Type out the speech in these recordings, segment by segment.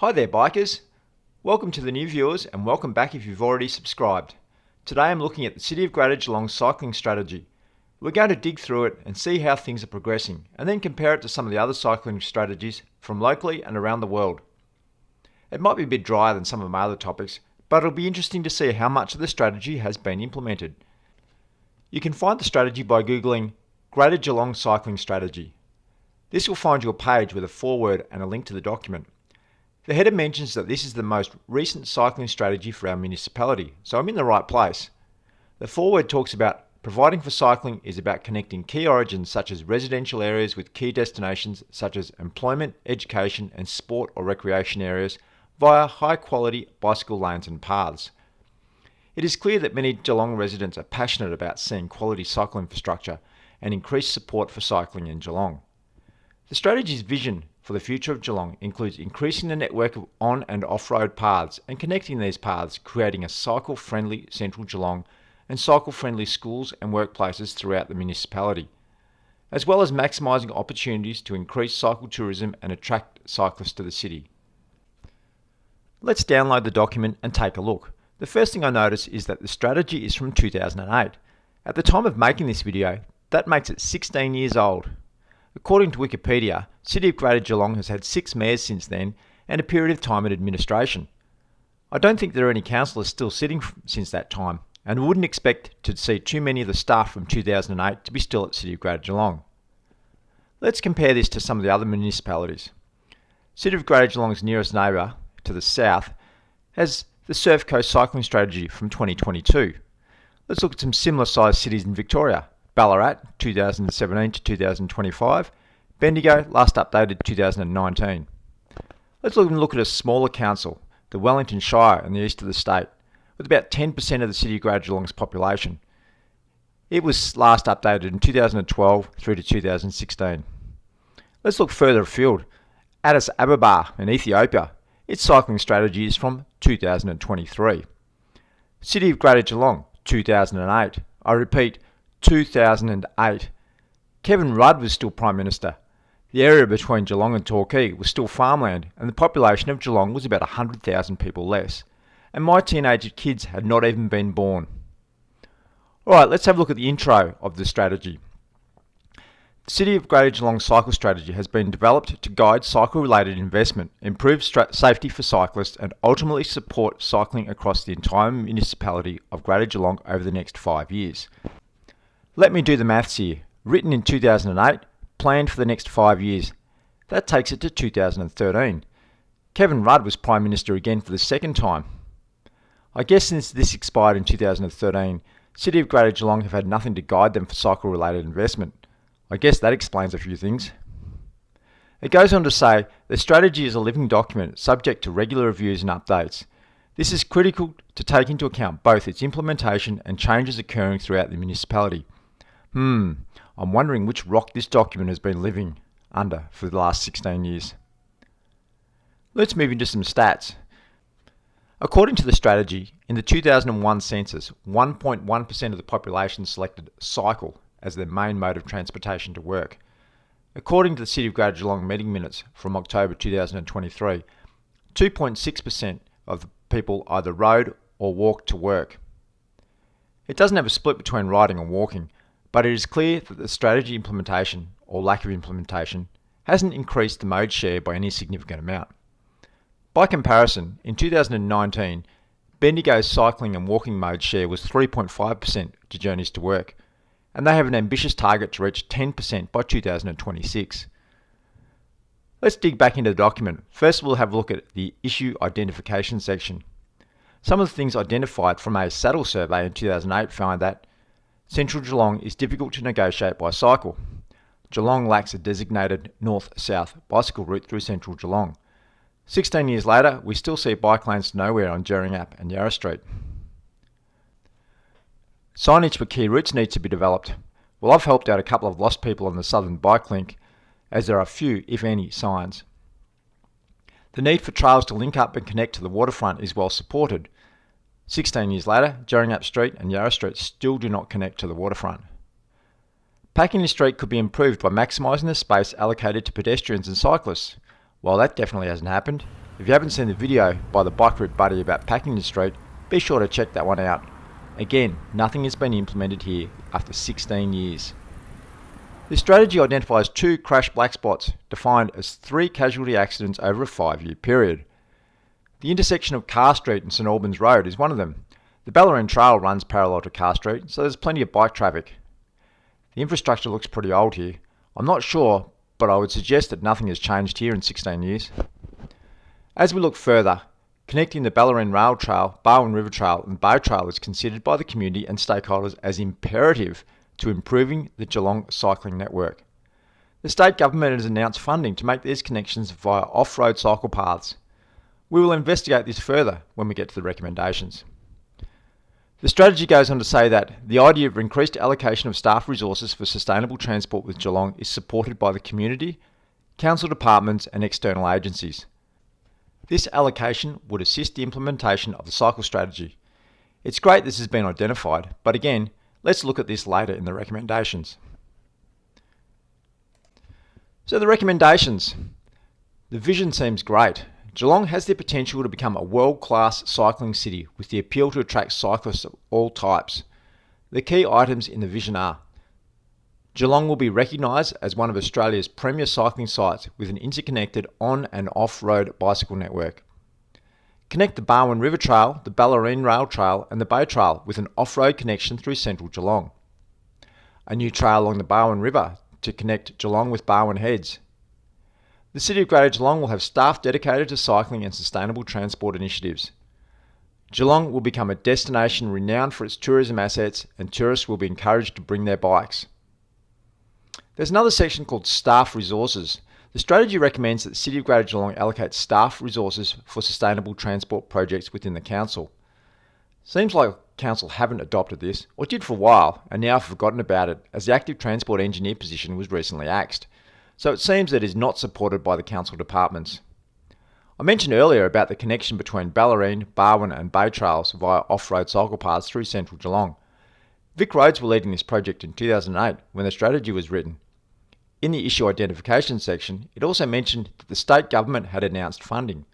Hi there bikers, welcome to the new viewers and welcome back if you've already subscribed. Today I'm looking at the City of Greater Geelong cycling strategy. We're going to dig through it and see how things are progressing and then compare it to some of the other cycling strategies from locally and around the world. It might be a bit drier than some of my other topics, but it'll be interesting to see how much of the strategy has been implemented. You can find the strategy by googling Greater Geelong Cycling Strategy. This will find you a page with a foreword and a link to the document. The header mentions that this is the most recent cycling strategy for our municipality, so I'm in the right place. The foreword talks about providing for cycling is about connecting key origins such as residential areas with key destinations such as employment, education and sport or recreation areas via high quality bicycle lanes and paths. It is clear that many Geelong residents are passionate about seeing quality cycle infrastructure and increased support for cycling in Geelong. The strategy's vision for the future of Geelong includes increasing the network of on and off-road paths and connecting these paths, creating a cycle-friendly central Geelong and cycle-friendly schools and workplaces throughout the municipality, as well as maximising opportunities to increase cycle tourism and attract cyclists to the city. Let's download the document and take a look. The first thing I notice is that the strategy is from 2008. At the time of making this video, that makes it 16 years old. According to Wikipedia, City of Greater Geelong has had 6 mayors since then and a period of time in administration. I don't think there are any councillors still sitting since that time and wouldn't expect to see too many of the staff from 2008 to be still at City of Greater Geelong. Let's compare this to some of the other municipalities. City of Greater Geelong's nearest neighbour to the south has the Surf Coast Cycling Strategy from 2022. Let's look at some similar sized cities in Victoria. Ballarat 2017 to 2025, Bendigo last updated 2019. Let's look at a smaller council, the Wellington Shire in the east of the state, with about 10% of the City of Greater Geelong's population. It was last updated in 2012 through to 2016. Let's look further afield. Addis Ababa in Ethiopia, its cycling strategy is from 2023. City of Greater Geelong 2008. I repeat, 2008. Kevin Rudd was still Prime Minister. The area between Geelong and Torquay was still farmland and the population of Geelong was about 100,000 people less. And my teenage kids had not even been born. Alright, let's have a look at the intro of the strategy. The City of Greater Geelong Cycle Strategy has been developed to guide cycle-related investment, improve safety for cyclists and ultimately support cycling across the entire municipality of Greater Geelong over the next 5 years. Let me do the maths here. Written in 2008, planned for the next 5 years. That takes it to 2013. Kevin Rudd was Prime Minister again for the second time. I guess since this expired in 2013, City of Greater Geelong have had nothing to guide them for cycle-related investment. I guess that explains a few things. It goes on to say, the strategy is a living document subject to regular reviews and updates. This is critical to take into account both its implementation and changes occurring throughout the municipality. I'm wondering which rock this document has been living under for the last 16 years. Let's move into some stats. According to the strategy, in the 2001 census, 1.1% of the population selected cycle as their main mode of transportation to work. According to the City of Greater Geelong meeting minutes from October 2023, 2.6% of the people either rode or walked to work. It doesn't have a split between riding and walking, but it is clear that the strategy implementation, or lack of implementation, hasn't increased the mode share by any significant amount. By comparison, in 2019, Bendigo's cycling and walking mode share was 3.5% to journeys to work, and they have an ambitious target to reach 10% by 2026. Let's dig back into the document. First, we'll have a look at the issue identification section. Some of the things identified from a saddle survey in 2008 found that Central Geelong is difficult to negotiate by cycle. Geelong lacks a designated north-south bicycle route through Central Geelong. 16 years later, we still see bike lanes to nowhere on Jerringap and Yarra Street. Signage for key routes needs to be developed. Well, I've helped out a couple of lost people on the Southern Bike Link, as there are few, if any, signs. The need for trails to link up and connect to the waterfront is well supported. 16 years later, Jerringap Street and Yarra Street still do not connect to the waterfront. Packing the street could be improved by maximising the space allocated to pedestrians and cyclists. Well, that definitely hasn't happened. If you haven't seen the video by the bike route buddy about packing the street, be sure to check that one out. Again, nothing has been implemented here after 16 years. This strategy identifies 2 crash black spots, defined as 3 casualty accidents over a 5-year period. The intersection of Carr Street and St Albans Road is one of them. The Ballerine Trail runs parallel to Carr Street, so there's plenty of bike traffic. The infrastructure looks pretty old here. I'm not sure, but I would suggest that nothing has changed here in 16 years. As we look further, connecting the Ballerine Rail Trail, Barwon River Trail and Bay Trail is considered by the community and stakeholders as imperative to improving the Geelong cycling network. The state government has announced funding to make these connections via off-road cycle paths. We will investigate this further when we get to the recommendations. The strategy goes on to say that the idea of increased allocation of staff resources for sustainable transport with Geelong is supported by the community, council departments and external agencies. This allocation would assist the implementation of the cycle strategy. It's great this has been identified, but again, let's look at this later in the recommendations. So the recommendations. The vision seems great. Geelong has the potential to become a world-class cycling city with the appeal to attract cyclists of all types. The key items in the vision are: Geelong will be recognised as one of Australia's premier cycling sites with an interconnected on- and off-road bicycle network. Connect the Barwon River Trail, the Ballerine Rail Trail and the Bay Trail with an off-road connection through central Geelong. A new trail along the Barwon River to connect Geelong with Barwon Heads. The City of Greater Geelong will have staff dedicated to cycling and sustainable transport initiatives. Geelong will become a destination renowned for its tourism assets, and tourists will be encouraged to bring their bikes. There's another section called Staff Resources. The strategy recommends that the City of Greater Geelong allocate staff resources for sustainable transport projects within the council. Seems like council haven't adopted this, or did for a while, and now have forgotten about it as the active transport engineer position was recently axed. So it seems that it is not supported by the council departments. I mentioned earlier about the connection between Ballerine, Barwon and Bay Trails via off-road cycle paths through central Geelong. Vic Roads were leading this project in 2008 when the strategy was written. In the issue identification section, it also mentioned that the state government had announced funding.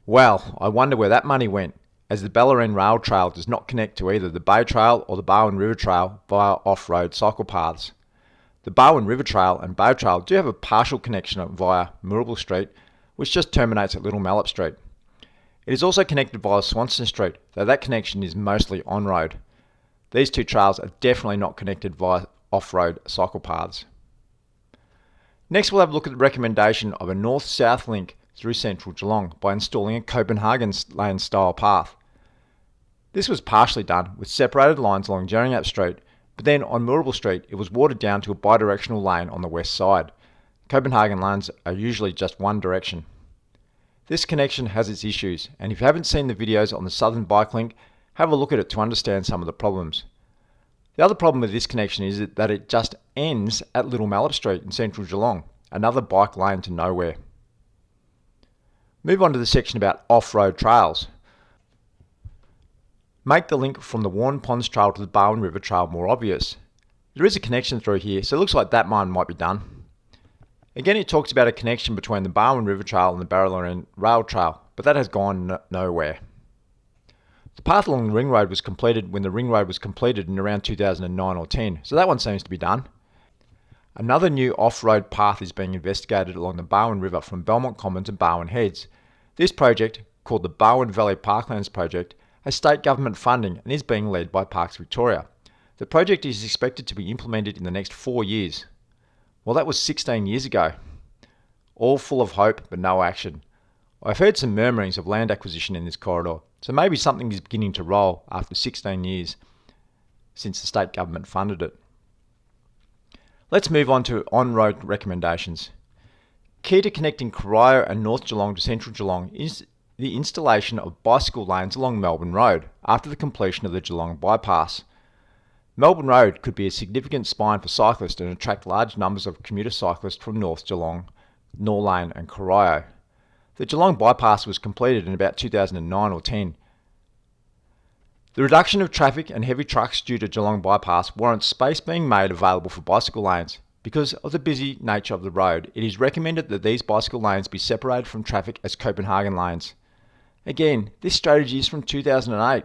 Well, I wonder where that money went, as the Ballerine Rail Trail does not connect to either the Bay Trail or the Barwon River Trail via off-road cycle paths. The Barwon River Trail and Bay Trail do have a partial connection via Moorabool Street, which just terminates at Little Mallet Street. It is also connected via Swanston Street, though that connection is mostly on-road. These 2 trails are definitely not connected via off-road cycle paths. Next, we'll have a look at the recommendation of a north-south link through central Geelong by installing a Copenhagen lane style path. This was partially done with separated lines along Jerringap Street, but then on Moorabool Street it was watered down to a bidirectional lane on the west side. Copenhagen lanes are usually just one direction. This connection has its issues, and if you haven't seen the videos on the Southern Bike Link, have a look at it to understand some of the problems. The other problem with this connection is that it just ends at Little Mallet Street in central Geelong, another bike lane to nowhere. Move on to the section about off-road trails. Make the link from the Warren Ponds Trail to the Barwon River Trail more obvious. There is a connection through here, so it looks like that one might be done. Again, it talks about a connection between the Barwon River Trail and the Ballerine Rail Trail, but that has gone nowhere. The path along the Ring Road was completed when the Ring Road was completed in around 2009 or 10, so that one seems to be done. Another new off-road path is being investigated along the Barwon River from Belmont Common to Barwon Heads. This project, called the Barwon Valley Parklands Project, has state government funding and is being led by Parks Victoria. The project is expected to be implemented in the next 4 years. Well, that was 16 years ago. All full of hope, but no action. I've heard some murmurings of land acquisition in this corridor, so maybe something is beginning to roll after 16 years since the state government funded it. Let's move on to on-road recommendations. Key to connecting Corio and North Geelong to Central Geelong is the installation of bicycle lanes along Melbourne Road after the completion of the Geelong bypass. Melbourne Road could be a significant spine for cyclists and attract large numbers of commuter cyclists from North Geelong, Norlane and Corio. The Geelong bypass was completed in about 2009 or 10. The reduction of traffic and heavy trucks due to Geelong bypass warrants space being made available for bicycle lanes. Because of the busy nature of the road, it is recommended that these bicycle lanes be separated from traffic as Copenhagen lanes. Again, this strategy is from 2008,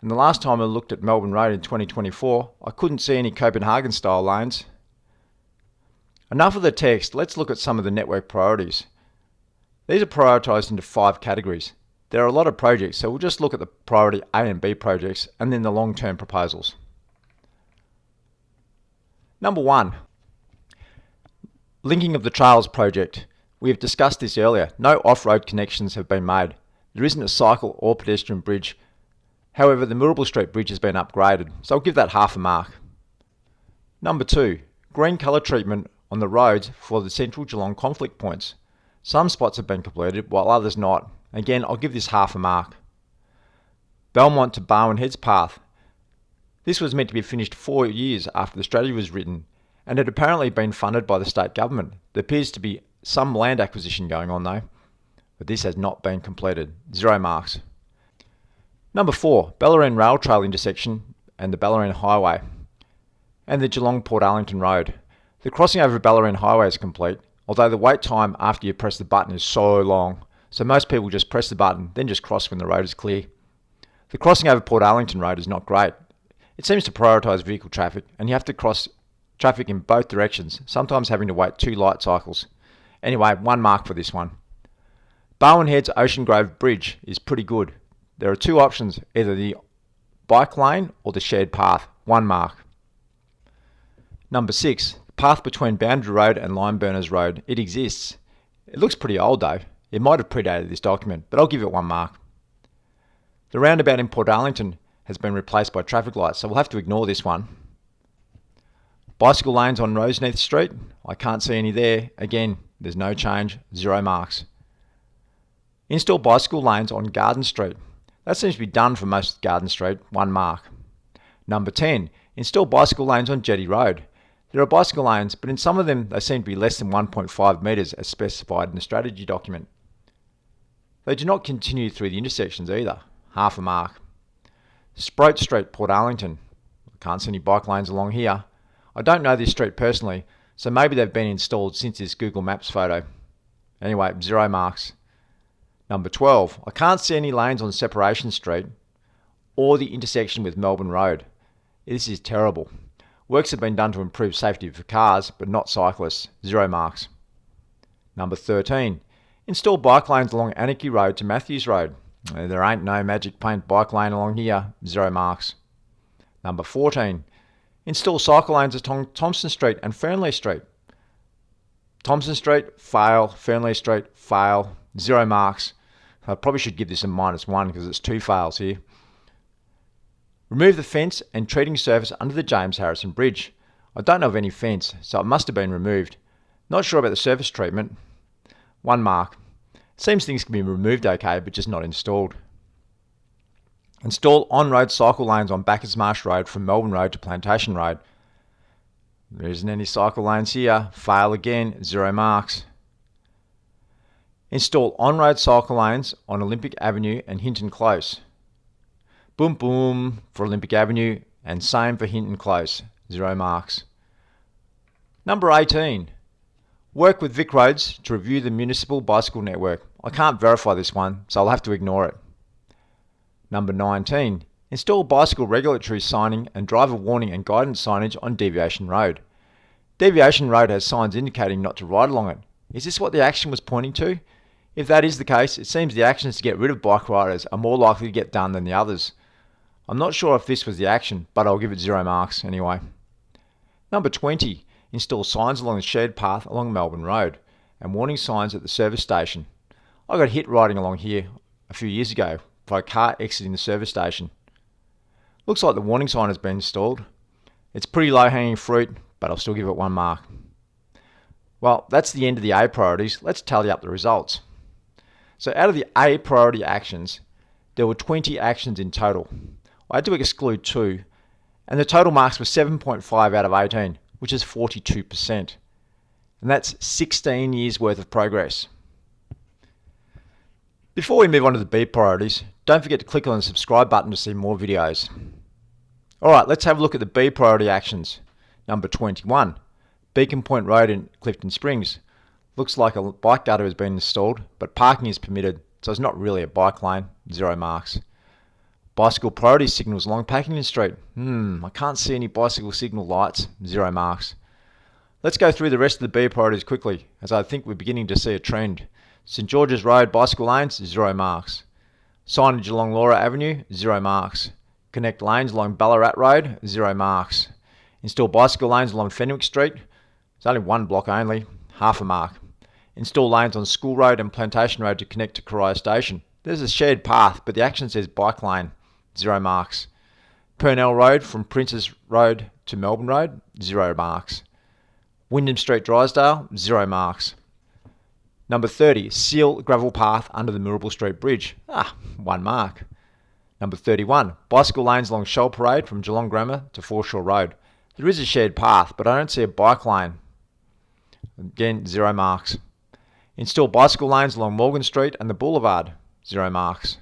and the last time I looked at Melbourne Road in 2024, I couldn't see any Copenhagen style lanes. Enough of the text, let's look at some of the network priorities. These are prioritised into 5 categories. There are a lot of projects, so we'll just look at the priority A and B projects and then the long-term proposals. Number 1, linking of the trails project. We have discussed this earlier. No off-road connections have been made. There isn't a cycle or pedestrian bridge. However, the Mirrabel Street Bridge has been upgraded, so I'll give that half a mark. Number 2, green colour treatment on the roads for the central Geelong conflict points. Some spots have been completed, while others not. Again, I'll give this half a mark. Belmont to Barwon Heads path. This was meant to be finished 4 years after the strategy was written, and had apparently been funded by the state government. There appears to be some land acquisition going on though, but this has not been completed. 0 marks. Number 4, Bellarine Rail Trail intersection and the Bellarine Highway, and the Geelong Port Arlington Road. The crossing over Bellarine Highway is complete, although the wait time after you press the button is so long, so most people just press the button, then just cross when the road is clear. The crossing over Port Arlington Road is not great. It seems to prioritise vehicle traffic, and you have to cross traffic in both directions, sometimes having to wait 2 light cycles. Anyway, 1 mark for this one. Barwon Heads Ocean Grove Bridge is pretty good. There are 2 options, either the bike lane or the shared path. 1 mark. Number 6, path between Boundary Road and Limeburners Road. It exists. It looks pretty old though. It might have predated this document, but I'll give it 1 mark. The roundabout in Port Arlington has been replaced by traffic lights, so we'll have to ignore this one. Bicycle lanes on Roseneath Street. I can't see any there. Again, there's no change. 0 marks. Install bicycle lanes on Garden Street. That seems to be done for most of Garden Street. 1 mark. Number 10. Install bicycle lanes on Jetty Road. There are bicycle lanes, but in some of them they seem to be less than 1.5 metres as specified in the strategy document. They do not continue through the intersections either. Half a mark. Sproat Street, Port Arlington. I can't see any bike lanes along here. I don't know this street personally, so maybe they've been installed since this Google Maps photo. Anyway, 0 marks. Number 12. I can't see any lanes on Separation Street or the intersection with Melbourne Road. This is terrible. Works have been done to improve safety for cars, but not cyclists. 0 marks. Number 13. Install bike lanes along Anarchy Road to Matthews Road. There ain't no magic paint bike lane along here. 0 marks. Number 14. Install cycle lanes at Thompson Street and Fernley Street. Thompson Street, fail. Fernley Street, fail. 0 marks. I probably should give this a -1 because it's 2 fails here. Remove the fence and treating surface under the James Harrison Bridge. I don't know of any fence, so it must have been removed. Not sure about the surface treatment. 1 mark. Seems things can be removed okay, but just not installed. Install on-road cycle lanes on Bacchus Marsh Road from Melbourne Road to Plantation Road. There isn't any cycle lanes here. Fail again. 0 marks. Install on-road cycle lanes on Olympic Avenue and Hinton Close. Boom boom for Olympic Avenue and same for Hinton Close. 0 marks. Number 18. Work with Vic Roads to review the municipal bicycle network. I can't verify this one, so I'll have to ignore it. Number 19. Install bicycle regulatory signing and driver warning and guidance signage on Deviation Road. Deviation Road has signs indicating not to ride along it. Is this what the action was pointing to? If that is the case, it seems the actions to get rid of bike riders are more likely to get done than the others. I'm not sure if this was the action, but I'll give it 0 marks anyway. Number 20. Install signs along the shared path along Melbourne Road and warning signs at the service station. I got hit riding along here a few years ago by a car exiting the service station. Looks like the warning sign has been installed. It's pretty low hanging fruit, but I'll still give it 1 mark. Well, that's the end of the A priorities. Let's tally up the results. So out of the A priority actions, there were 20 actions in total. I had to exclude 2, and the total marks were 7.5 out of 18, which is 42%. And that's 16 years worth of progress. Before we move on to the B priorities, don't forget to click on the subscribe button to see more videos. Alright, let's have a look at the B priority actions. Number 21. Beacon Point Road in Clifton Springs. Looks like a bike gutter has been installed, but parking is permitted, so it's not really a bike lane, 0 marks. Bicycle priority signals along Packington Street. I can't see any bicycle signal lights, 0 marks. Let's go through the rest of the B priorities quickly, as I think we're beginning to see a trend. St George's Road bicycle lanes, 0 marks. Signage along Laura Avenue, 0 marks. Connect lanes along Ballarat Road, 0 marks. Install bicycle lanes along Fenwick Street. It's only one block only, half a mark. Install lanes on School Road and Plantation Road to connect to Corio Station. There's a shared path, but the action says bike lane, 0 marks. Purnell Road from Princes Road to Melbourne Road, 0 marks. Wyndham Street, Drysdale, 0 marks. Number 30, seal gravel path under the Mirrabel Street Bridge. 1 mark. Number 31, bicycle lanes along Shoal Parade from Geelong Grammar to Foreshore Road. There is a shared path, but I don't see a bike lane. Again, 0 marks. Install bicycle lanes along Morgan Street and the Boulevard, 0 marks.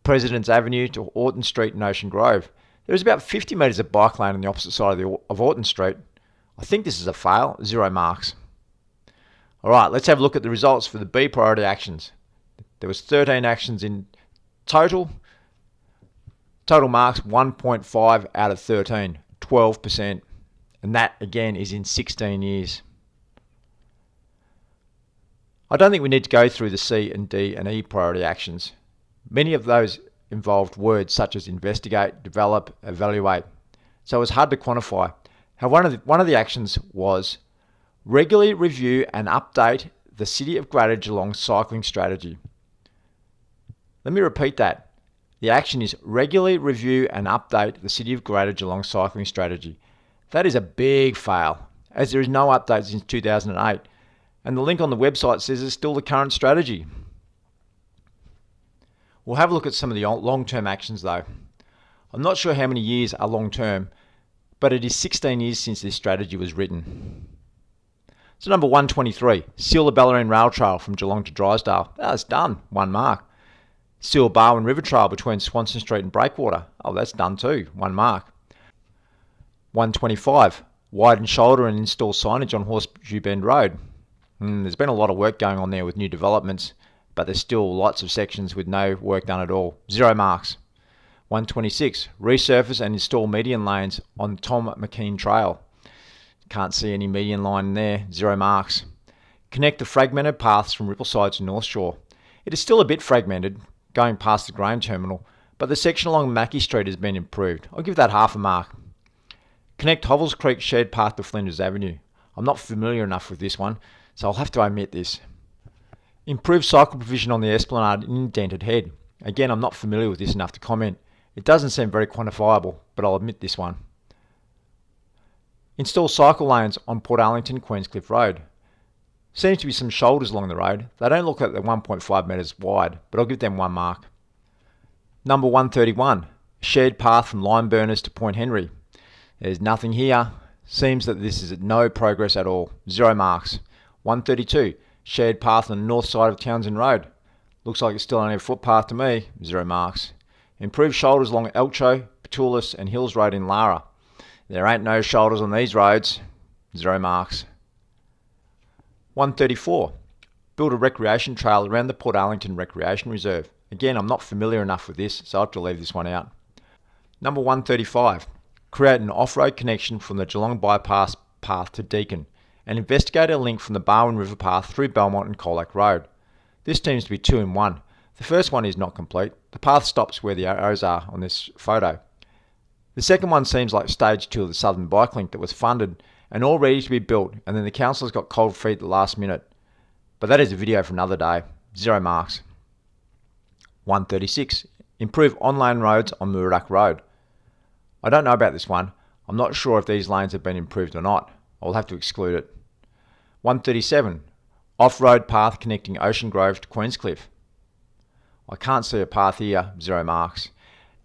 President's Avenue to Orton Street and Ocean Grove. There is about 50 metres of bike lane on the opposite side of Orton Street. I think this is a fail, 0 marks. Alright, let's have a look at the results for the B priority actions. There was 13 actions in total. Total marks 1.5 out of 13, 12%. And that again is in 16 years. I don't think we need to go through the C and D and E priority actions. Many of those involved words such as investigate, develop, evaluate. So it's hard to quantify. However, one of the actions was regularly review and update the City of Greater Geelong cycling strategy. Let me repeat that. The action is regularly review and update the City of Greater Geelong cycling strategy. That is a big fail, as there is no update since 2008, and the link on the website says it's still the current strategy. We'll have a look at some of the long-term actions though. I'm not sure how many years are long-term, but it is 16 years since this strategy was written. So number 123, seal the Bellarine Rail Trail from Geelong to Drysdale. That's done, 1 mark. Seal Barwon River Trail between Swanson Street and Breakwater. That's done too, 1 mark. 125, widen shoulder and install signage on Horseshoe Bend Road. There's been a lot of work going on there with new developments, but there's still lots of sections with no work done at all, 0 marks. 126, resurface and install median lanes on Tom McKean Trail. Can't see any median line there, 0 marks. Connect the fragmented paths from Rippleside to North Shore. It is still a bit fragmented, going past the grain terminal, but the section along Mackie Street has been improved. I'll give that half a mark. Connect Hovels Creek shared path to Flinders Avenue. I'm not familiar enough with this one, so I'll have to omit this. Improve cycle provision on the Esplanade in Indented Head. Again, I'm not familiar with this enough to comment. It doesn't seem very quantifiable, but I'll admit this one. Install cycle lanes on Port Arlington, Queenscliff Road. Seems to be some shoulders along the road. They don't look like they're 1.5 metres wide, but I'll give them 1 mark. Number 131, shared path from Lime Burners to Point Henry. There's nothing here. Seems that this is no progress at all, 0 marks. 132, shared path on the north side of Townsend Road. Looks like it's still only a footpath to me, 0 marks. Improved shoulders along Elcho, Petulus and Hills Road in Lara. There ain't no shoulders on these roads, 0 marks. 134, build a recreation trail around the Port Arlington Recreation Reserve. Again, I'm not familiar enough with this, so I'll have to leave this one out. Number 135, create an off-road connection from the Geelong Bypass path to Deakin and investigate a link from the Barwon River path through Belmont and Colac Road. This seems to be 2 in 1. The first one is not complete. The path stops where the arrows are on this photo. The second one seems like stage 2 of the Southern Bike Link that was funded and all ready to be built, and then the councillors got cold feet at the last minute. But that is a video for another day, 0 marks. 136, improve on-lane roads on Muradock Road. I don't know about this one. I'm not sure if these lanes have been improved or not. I'll have to exclude it. 137, off-road path connecting Ocean Grove to Queenscliff. I can't see a path here, 0 marks.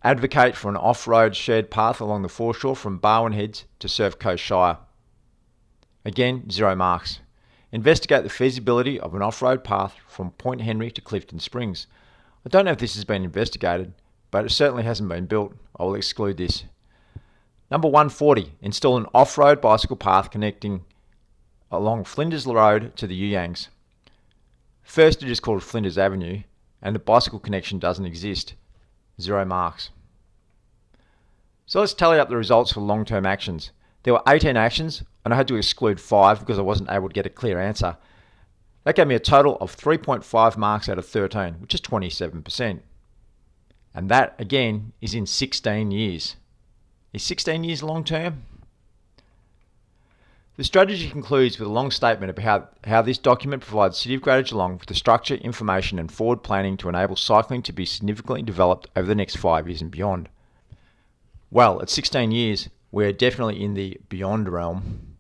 Advocate for an off-road shared path along the foreshore from Barwon Heads to Surf Coast Shire. Again, 0 marks. Investigate the feasibility of an off-road path from Point Henry to Clifton Springs. I don't know if this has been investigated, but it certainly hasn't been built. I will exclude this. Number 140, install an off-road bicycle path connecting along Flinders Road to the Yuyangs. First it is called Flinders Avenue, and the bicycle connection doesn't exist. 0 marks. So let's tally up the results for long-term actions. There were 18 actions, and I had to exclude 5 because I wasn't able to get a clear answer. That gave me a total of 3.5 marks out of 13, which is 27%. And that, again, is in 16 years. Is 16 years long-term? The strategy concludes with a long statement about how this document provides the City of Greater Geelong with the structure, information and forward planning to enable cycling to be significantly developed over the next 5 years and beyond. Well, at 16 years, we're definitely in the beyond realm.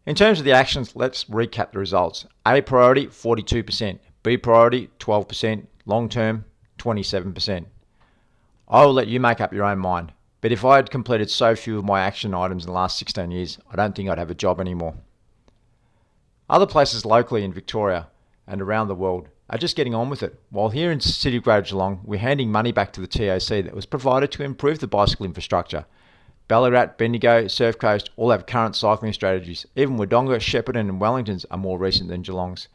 In terms of the actions, let's recap the results. A priority, 42%. B priority, 12%. Long term, 27%. I will let you make up your own mind. But if I had completed so few of my action items in the last 16 years, I don't think I'd have a job anymore. Other places locally in Victoria and around the world are just getting on with it, while here in the City of Greater Geelong, we're handing money back to the TAC that was provided to improve the bicycle infrastructure. Ballarat, Bendigo, Surf Coast all have current cycling strategies. Even Wodonga, Shepparton and Wellington's are more recent than Geelong's.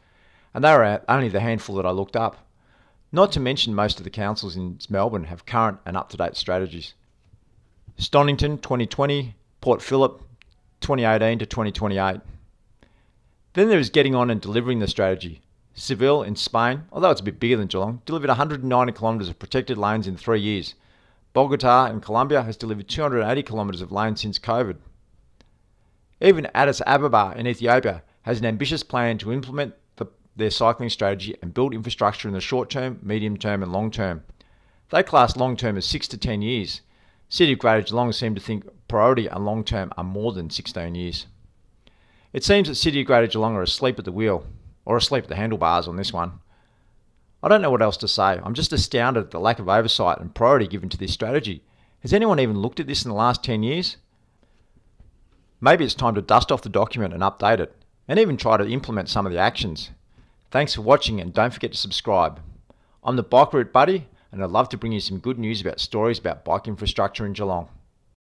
And they were only the handful that I looked up. Not to mention most of the councils in Melbourne have current and up-to-date strategies. Stonington 2020, Port Phillip 2018 to 2028. Then there is getting on and delivering the strategy. Seville in Spain, although it's a bit bigger than Geelong, delivered 190 kilometres of protected lanes in 3 years. Bogota in Colombia has delivered 280 kilometres of lanes since COVID. Even Addis Ababa in Ethiopia has an ambitious plan to implement their cycling strategy and build infrastructure in the short term, medium term and long term. They class long term as 6 to 10 years. City of Greater Geelong seem to think priority and long term are more than 16 years. It seems that City of Greater Geelong are asleep at the wheel, or asleep at the handlebars on this one. I don't know what else to say. I'm just astounded at the lack of oversight and priority given to this strategy. Has anyone even looked at this in the last 10 years? Maybe it's time to dust off the document and update it, and even try to implement some of the actions. Thanks for watching and don't forget to subscribe. I'm the Bike Route Buddy, and I'd love to bring you some good news about stories about bike infrastructure in Geelong.